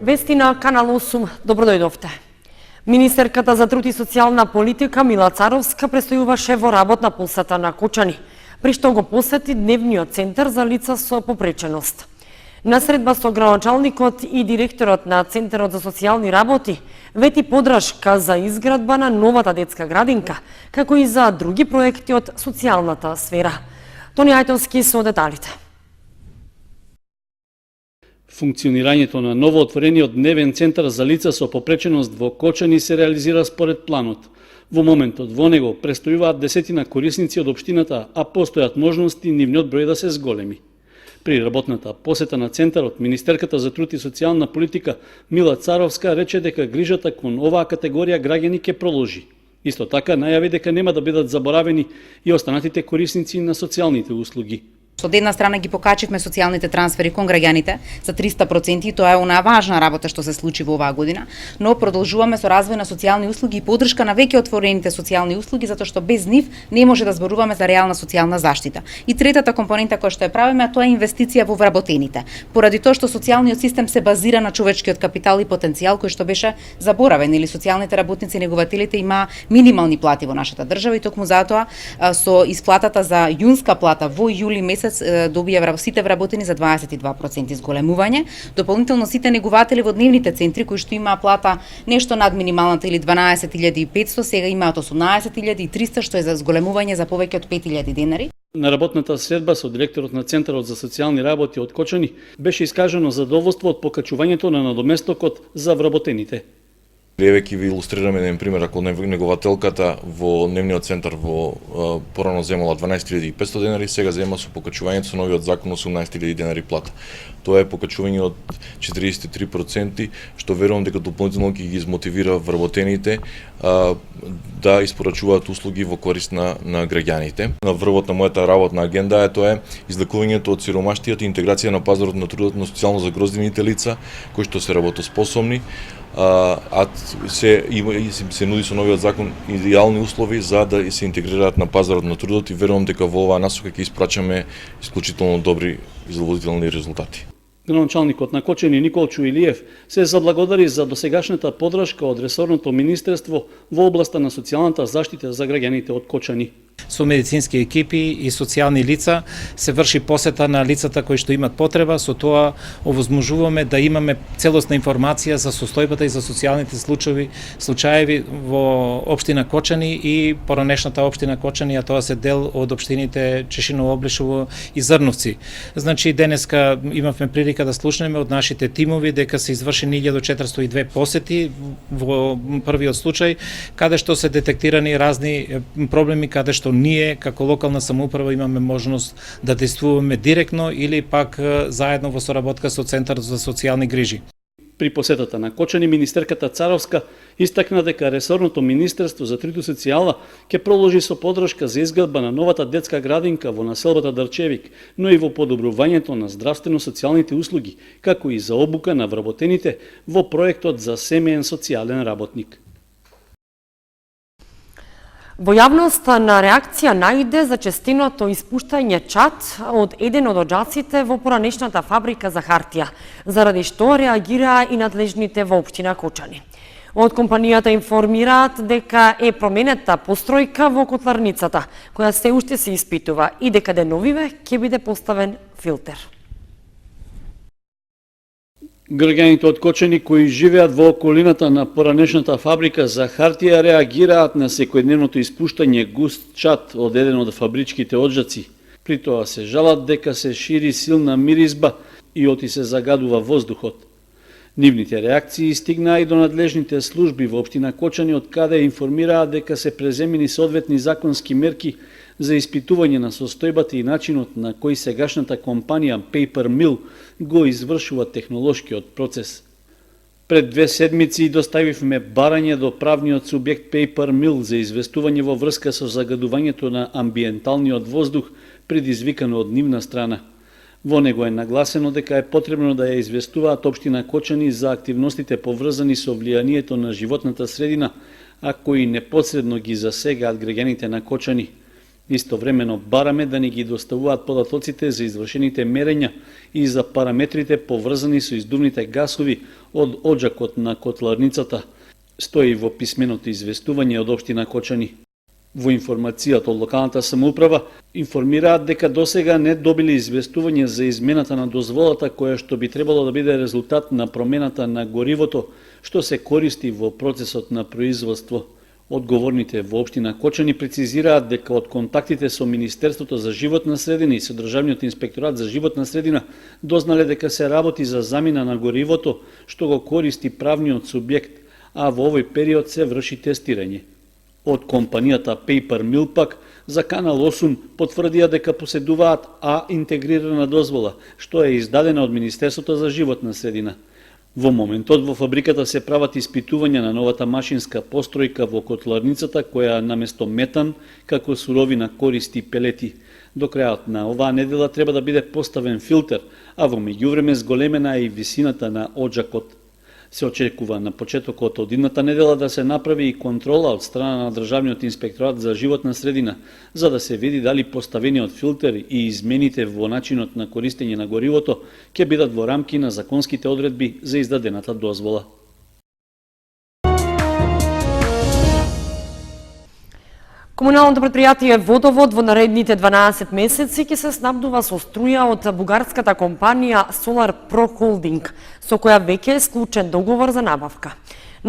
Вести на Канал 8, добро дојдовте. Министерката за труд и социјална политика Мила Царовска престојуваше во работна посета на Кочани, при што го посети дневниот центар за лица со попреченост. На средба со градоначалникот и директорот на Центарот за социјални работи вети подршка за изградба на новата детска градинка, како и за други проекти од социјалната сфера. Тони Ајтовски со деталите. Функционирањето на новоотворениот дневен центар за лица со попреченост во Кочани се реализира според планот. Во моментот во него престојуваат десетина корисници од општината, а постојат можности нивниот број да се зголеми. При работната посета на центарот, Министерката за труд и социјална политика Мила Царовска рече дека грижата кон оваа категорија граѓани ќе продолжи. Исто така најави дека нема да бидат заборавени и останатите корисници на социјалните услуги. Со една страна ги покачивме социјалните трансфери кон граѓаните за 300% и тоа е онаа важна работа што се случи во оваа година, но продолжуваме со развој на социјални услуги и поддршка на веќе отворените социјални услуги затоа што без нив не може да зборуваме за реална социјална заштита. И третата компонента која што ја правиме, тоа е инвестиција во вработените. Поради тоа што социјалниот систем се базира на човечкиот капитал и потенцијал кој што беше заборавен, или социјалните работници и негователите има минимални плати во нашата држава и токму затоа со исплатата за јунска плата во јули месец добија сите вработени за 22% изголемување. Дополнително сите негователи во дневните центри кои што имаа плата нешто над минималната или 12.500, сега имаат 18.300, што е за зголемување за повеќе од 5.000 денари. На работната средба со директорот на Центарот за социјални работи од Кочани беше искажано задоволство од покачувањето на надоместокот за вработените. Еве ќе ви илустрираме еден пример, ако негователката во дневниот центар во порано земала 12.500 денари, сега зема со покачувањето со новиот закон 18.000 денари плата. Тоа е покачување од 43%, што верувам дека дополнително ќе ги измотивира вработените да испорачуваат услуги во корист на граѓаните. На врвот на мојата работна агенда е тоа е излекувањето од сиромаштијата и интеграција на пазарот на трудот на социјално загрозените лица кои што се работоспособни, се нуди со новиот закон идеални услови за да се интегрираат на пазарот на трудот и верувам дека во оваа насока ќе испрачаме исклучително добри и задоволителни резултати. Градоначалникот на Кочани Николчо Илиев се заблагодари за досегашната поддршка од ресорното министерство во областа на социјалната заштита за граѓаните од Кочани. Со медицински екипи и социјални лица се врши посета на лицата кои што имат потреба, со тоа овозможуваме да имаме целосна информација за состојбата и за социјалните случаеви во општина Кочани и поранешната општина Кочани, а тоа се дел од општините Чешиново, Облишово и Зрновци. Значи денеска имавме прилика да слушнеме од нашите тимови дека се извршени 1402 посети во првиот случај, каде што се детектирани разни проблеми, каде што ние како локална самоуправа имаме можност да действуваме директно или пак заедно во соработка со Центарот за социјални грижи. При посетата на Кочани, министерката Царовска истакна дека ресорното министерство за труд и социјала ќе продолжи со поддршка за изградба на новата детска градинка во населбата Дрчевик, но и во подобрувањето на здравствено-социјалните услуги, како и за обука на вработените во проектот за семеен социјален работник. Во јавноста на реакција најде за честиното испуштање чад од еден од оджаците во поранешната фабрика за хартија, заради што реагираа и надлежните во општина Кочани. Од компанијата информираат дека е променета постројка во котларницата, која се уште се испитува и дека деновиве ќе биде поставен филтер. Граѓаните од Кочани кои живеат во околината на поранешната фабрика за хартија реагираат на секојдневното испуштање густ чад од еден од фабричките оджаци. При тоа се жалат дека се шири силна миризба и оти се загадува воздухот. Нивните реакции стигнаа и до надлежните служби во општина Кочани, од каде информираат дека се преземени соодветни законски мерки за испитување на состојбата и начинот на кој сегашната компанија Paper Mill го извршува технолошкиот процес. Пред 2 седмици доставивме барање до правниот субјект Paper Mill за известување во врска со загадувањето на амбиенталниот воздух предизвикано од нивна страна. Во него е нагласено дека е потребно да ја известуваат општина Кочани за активностите поврзани со влијанието на животната средина, а кои непосредно ги засегаат граѓаните на Кочани. Истовремено бараме да ни ги доставуваат податоците за извршените мерења и за параметрите поврзани со издувните гасови од оџакот на котларницата, стои во писменото известување од општина Кочани. Во информацијата од локалната самоуправа информираат дека досега не добили известување за измената на дозволата која што би требало да биде резултат на промената на горивото што се користи во процесот на производство. Одговорните во општина Кочани прецизираат дека од контактите со Министерството за животна средина и со Државниот инспекторат за животна средина дознале дека се работи за замена на горивото што го користи правниот субјект, а во овој период се врши тестирање. Од компанијата Paper Mill пак за Канал 8 потврдија дека поседуваат А интегрирана дозвола, што е издадена од Министерството за животна средина. Во моментот во фабриката се прават испитувања на новата машинска постројка во котларницата која наместо метан како суровина користи пелети. До крајот на оваа недела треба да биде поставен филтер, а во меѓувреме зголемена е и висината на оџакот. Се очекува на почетокот од идната недела да се направи и контрола од страна на Државниот инспекторат за животна средина, за да се види дали поставениот филтер и измените во начинот на користење на горивото ќе бидат во рамки на законските одредби за издадената дозвола. Комуналното предпријатие Водовод во наредните 12 месеци ќе се снабдува со струја од бугарската компанија Solar Pro Holding, со која веќе е склучен договор за набавка.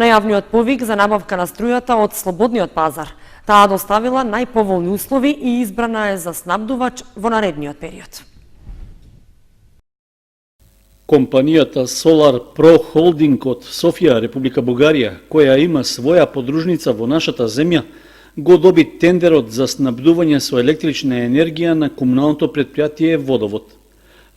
Најавниот повик за набавка на струјата од слободниот пазар. Таа доставила најповолни услови и избрана е за снабдувач во наредниот период. Компанијата Solar Pro Holding од Софија, Република Бугарија, која има своја подружница во нашата земја, го доби тендерот за снабдување со електрична енергија на комуналното предпријатие Водовод.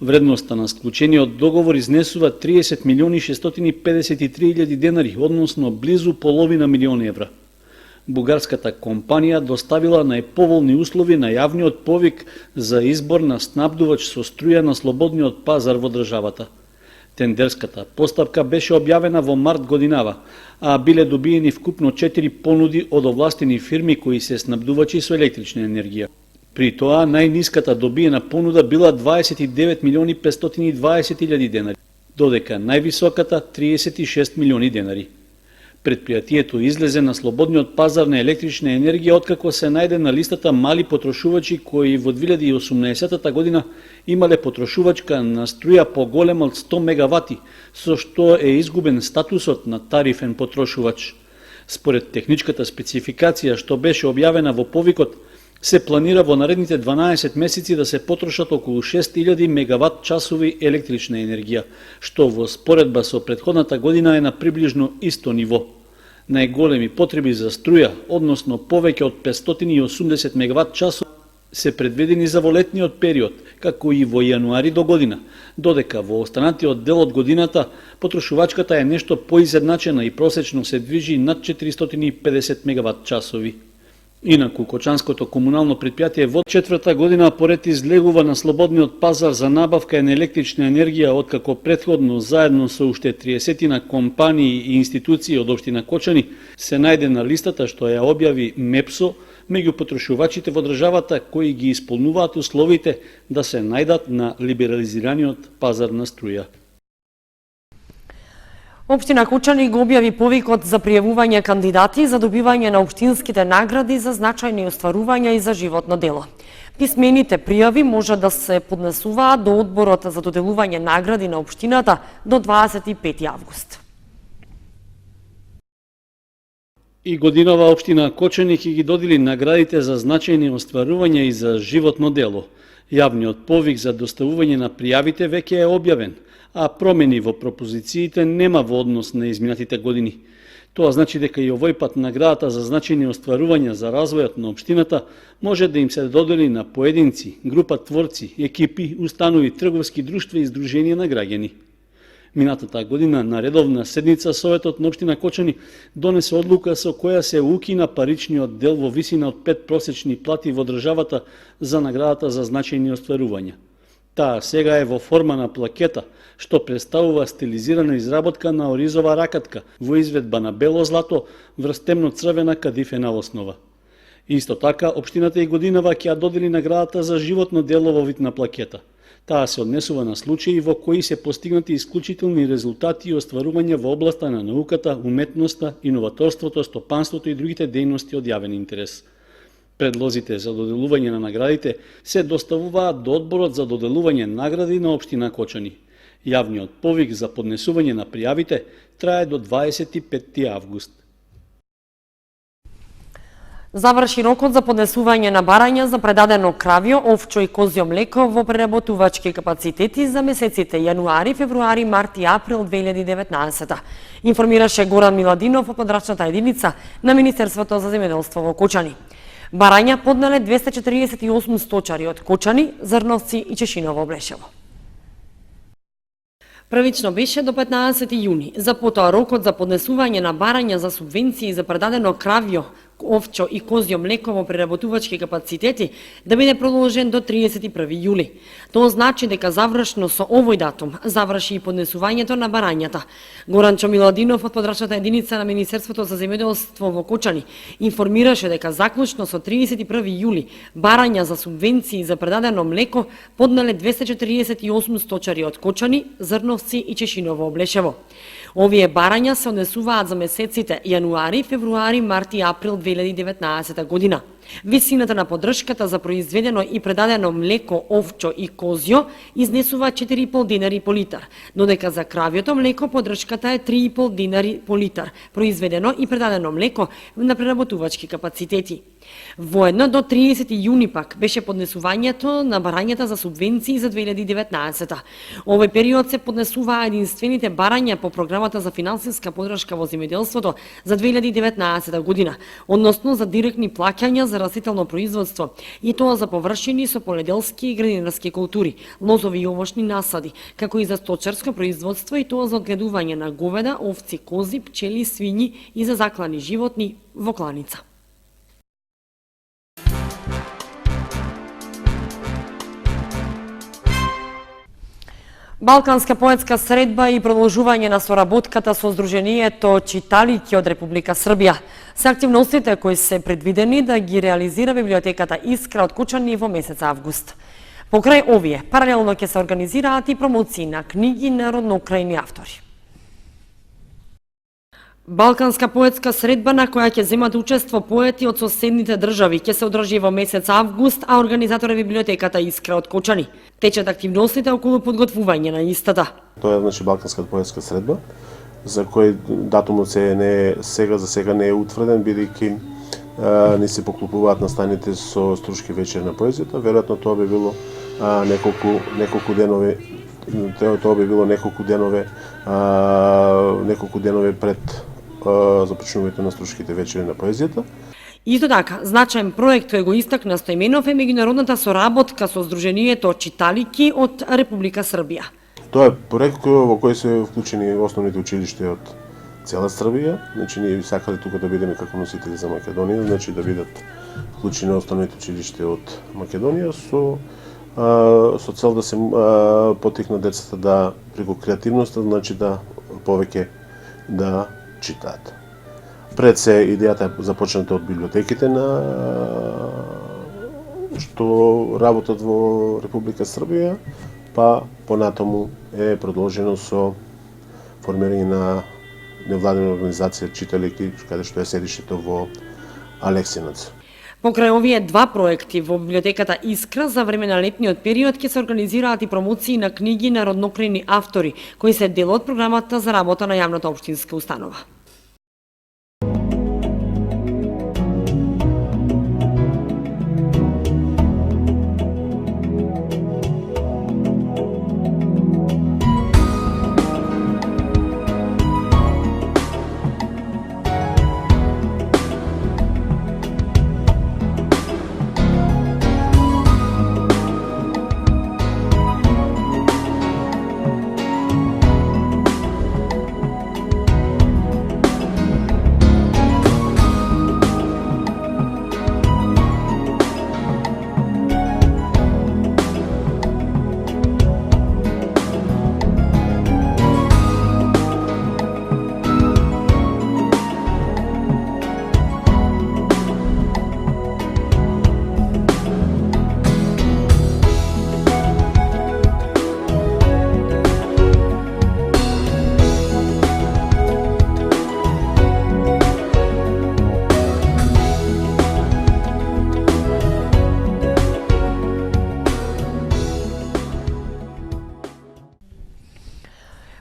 Вредноста на склучениот договор изнесува 30.653.000 денари, односно близу половина милион евра. Бугарската компанија доставила најповолни услови на јавниот повик за избор на снабдувач со струја на слободниот пазар во државата. Тендерската поставка беше објавена во март годинава, а биле добиени вкупно 4 понуди од овластени фирми кои се снабдувачи со електрична енергија. При тоа најниската добиена понуда била 29.520.000 денари, додека највисоката 36 милиони денари. Предпријатието излезе на слободниот пазар на електрична енергија откако се најде на листата мали потрошувачи кои во 2018 година имале потрошувачка на струја поголема од 100 мегавати, со што е изгубен статусот на тарифен потрошувач. Според техничката спецификација што беше објавена во повикот, се планира во наредните 12 месеци да се потрошат околу 6000 мегават часови електрична енергија, што во споредба со претходната година е на приближно исто ниво. Најголеми потреби за струја, односно повеќе од 580 мегават часови, се предвидени за во летниот период, како и во јануари до година, додека во останатиот дел од годината потрошувачката е нешто поизедначена и просечно се движи над 450 мегават часови. Инаку, Кочанското комунално предпријатие во четврта година поред излегува на слободниот пазар за набавка на електрична енергија, откако претходно заедно со уште 30 компании и институции од општина Кочани се најде на листата што ја објави МЕПСО меѓу потрошувачите во државата кои ги исполнуваат условите да се најдат на либерализираниот пазар на струја. Општина Кочани го објави повикот за пријавување кандидати за добивање на општинските награди за значајни остварувања и за животно дело. Писмените пријави може да се поднесуваат до одборот за доделување награди на општината до 25 август. И годинава општина Кочани ќе ги додели наградите за значајни остварувања и за животно дело. Јавниот повик за доставување на пријавите веќе е објавен, а промени во пропозициите нема во однос на изминатите години. Тоа значи дека и овој пат наградата за значајни остварувања за развојот на општината може да им се додели на поединци, група творци, екипи, установи, трговски друштва и здруженија на граѓани. Минатата година на редовна седница Советот на општина Кочани донесе одлука со која се укина паричниот дел во висина од 5 просечни плати во државата за наградата за значајни остварувања. Таа сега е во форма на плакета, што представува стилизирана изработка на оризова ракатка во изведба на бело злато врз темно-црвена кадифена основа. Исто така, општината и годинава ќе ја додели наградата за животно дело во вид на плакета. Таа се однесува на случаи во кои се постигнати исклучителни резултати и остварување во областа на науката, уметноста, иноваторството, стопанството и другите дејности од јавен интерес. Предлозите за доделување на наградите се доставуваат до Одборот за доделување награди на општина Кочани. Јавниот повик за поднесување на пријавите трае до 25 август. Заврши рокот за поднесување на барања за предадено кравјо, овчо и козјо млеко во преработувачки капацитети за месеците јануари, февруари, март и април 2019. Информираше Горан Миладинов од подрачната единица на Министерството за земјоделство во Кочани. Барања поднеле 248 сточари од Кочани, Зрновци и Чешиново Облешево. Првично беше до 15 јуни. За потоа рокот за поднесување на барања за субвенции за предадено кравјо, овчо и козјо млеко во преработувачки капацитети да биде продолжен до 31 јули. Тоа значи дека завршно со овој датум заврши и поднесувањето на барањата. Горанчо Миладинов од подрачната единица на Министерството за земјоделство во Кочани информираше дека заклучно со 31 јули барања за субвенции за предадено млеко поднале 248 сточари од Кочани, Зрновци и Чешиново Облешево. Овие барања се однесуваат за месеците јануари, февруари, март и април 2019 година. Висината на поддршката за произведено и предадено млеко, овчо и козјо изнесува 4,5 динари по литар, додека за кравјото млеко поддршката е 3,5 динари по литар, произведено и предадено млеко на преработувачки капацитети. Воедно до 30 јуни пак беше поднесувањето на барањата за субвенции за 2019. Овој период се поднесуваа единствените барања по програмата за финансиска поддршка во земјоделството за 2019 година, односно за директни плаќања за растително производство, и тоа за површини со поледелски и градинарски култури, лозови и овошни насади, како и за сточарско производство, и тоа за одгледување на говеда, овци, кози, пчели, свињи и за заклани животни во кланица. Балканска поетска средба и продолжување на соработката со Сдруженијето Читалики од Република Србија се активностите кои се предвидени да ги реализира библиотеката Искра од Кочани во месец август. Покрај овие, паралелно ќе се организираат и промоции на книги на родноукрајни автори. Балканска поетска средба на која ќе земат учество поети од соседните држави ќе се одржи во месец август, а организатор е библиотеката Искра од Кочани. Течат активностите околу подготвување на истата. Тоа е Балканска поетска средба, за кој датумот за сега не е утврден, бидејќи не се поклопуваат настаните со струшки вечер на поезијата. Веројатно тоа би било неколку денови пред започнувањето на струшките вечери на поезијата. Исто така, значаен проект кој го истакна Стојменов е меѓународната соработка со Сдруженијето Читалики од Република Србија. Тоа е проект во кој се вклучени основните училишта од цела Србија. Значи ние сакале тука да бидеме како носители за Македонија, значи да бидат вклучени основните училишта од Македонија со цел да се поттикнат децата да преку креативноста, значи да повеќе да читаат. Пред се идејата започната од библиотеките што работат во Република Србија, па понатаму е продолжено со формирање на невладина организација Читалики, каде што е седиштето во Алексинац. Покрај овие два проекти во библиотеката Искра за време на летниот период ќе се организираат и промоции на книги на родноукрајни автори, кои се дел од програмата за работа на јавната општинска установа.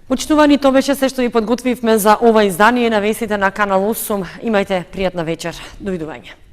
Почитувани, тоа беше се што ви подготвивме за ова издание на вестите на Канал 8. Имајте пријатна вечер. Довидување.